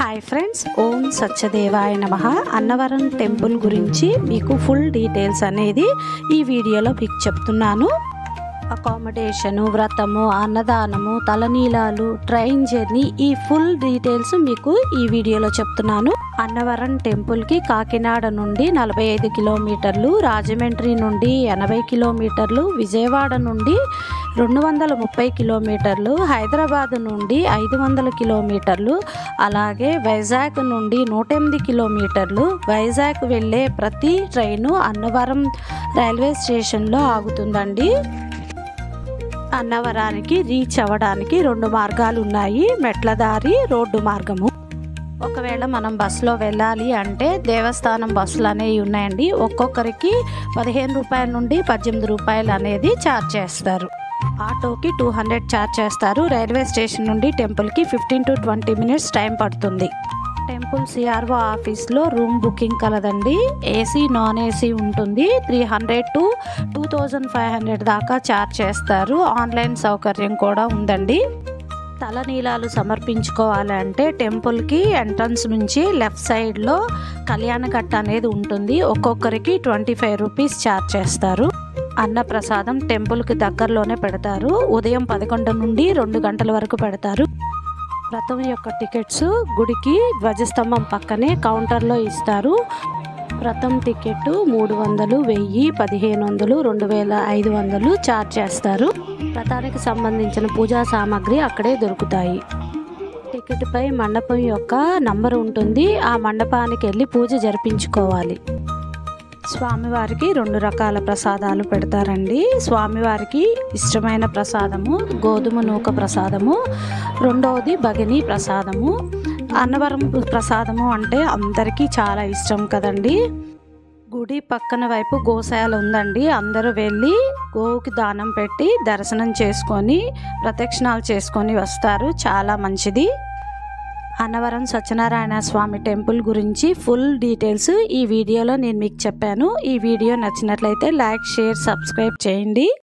Hi friends, ఓం సత్యదేవాయ నమః. Annavaram temple గురించి మీకు ఫుల్ డీటెయిల్స్ అనేది ఈ వీడియోలో మీకు చెప్తున్నాను. అకామిడేషను, వ్రతము, అన్నదానము, తలనీలాలు, ట్రైన్ జర్నీ, ఈ ఫుల్ డీటెయిల్స్ మీకు ఈ వీడియోలో చెప్తున్నాను. అన్నవరం టెంపుల్కి కాకినాడ నుండి 45 కిలోమీటర్లు, రాజమండ్రి నుండి 80 కిలోమీటర్లు, విజయవాడ నుండి 230 కిలోమీటర్లు, హైదరాబాద్ నుండి 500 కిలోమీటర్లు, అలాగే వైజాగ్ నుండి 108 కిలోమీటర్లు. వైజాగ్ వెళ్ళే ప్రతి ట్రైను అన్నవరం రైల్వే స్టేషన్లో ఆగుతుందండి. అన్నవరానికి రీచ్ అవ్వడానికి 2 మార్గాలు ఉన్నాయి, మెట్ల దారి, రోడ్డు మార్గము. ఒకవేళ మనం బస్సులో వెళ్ళాలి అంటే దేవస్థానం బస్సులు అనేవి ఉన్నాయండి. ఒక్కొక్కరికి 15 రూపాయల నుండి 18 రూపాయలు అనేది ఛార్జ్ చేస్తారు. ఆటోకి 200 ఛార్జ్ చేస్తారు. రైల్వే స్టేషన్ నుండి టెంపుల్కి 15 to 20 మినిట్స్ టైం పడుతుంది. టెంపుల్ సిఆర్ఓ ఆఫీస్లో రూమ్ బుకింగ్ కలదండి. ఏసీ, నాన్ ఏసీ ఉంటుంది. 300 to 2500 దాకా ఛార్జ్ చేస్తారు. ఆన్లైన్ సౌకర్యం కూడా ఉందండి. తలనీలాలు సమర్పించుకోవాలంటే టెంపుల్కి ఎంట్రన్స్ నుంచి లెఫ్ట్ సైడ్లో కళ్యాణఘట్ట అనేది ఉంటుంది. ఒక్కొక్కరికి 25 రూపీస్ ఛార్జ్ చేస్తారు. అన్నప్రసాదం టెంపుల్కి దగ్గరలోనే పెడతారు. ఉదయం 11 నుండి 2 గంటల వరకు పెడతారు. వ్రతం యొక్క టికెట్స్ గుడికి ధ్వజస్తంభం పక్కనే కౌంటర్లో ఇస్తారు. వ్రతం టికెట్ 300, 1000, 1500, 2500 ఛార్జ్ చేస్తారు. వ్రతానికి సంబంధించిన పూజా సామాగ్రి అక్కడే దొరుకుతాయి. టికెట్ పై మండపం యొక్క నంబర్ ఉంటుంది. ఆ మండపానికి వెళ్ళి పూజ జరిపించుకోవాలి. స్వామివారికి 2 రకాల ప్రసాదాలు పెడతారండి. స్వామివారికి ఇష్టమైన ప్రసాదము గోధుమ నూక ప్రసాదము, రెండవది భగిని ప్రసాదము. అన్నవరం ప్రసాదము అంటే అందరికీ చాలా ఇష్టం కదండి. గుడి పక్కన వైపు గోశాల ఉందండి. అందరూ వెళ్ళి గోవుకి దానం పెట్టి దర్శనం చేసుకొని ప్రదక్షిణాలు చేసుకొని వస్తారు. చాలా మంచిది. అన్నవరం సత్యనారాయణ స్వామి టెంపుల్ గురించి ఫుల్ డీటెయిల్స్ ఈ వీడియోలో నేను మీకు చెప్పాను. ఈ వీడియో నచ్చినట్లయితే లైక్, షేర్, సబ్స్క్రైబ్ చేయండి.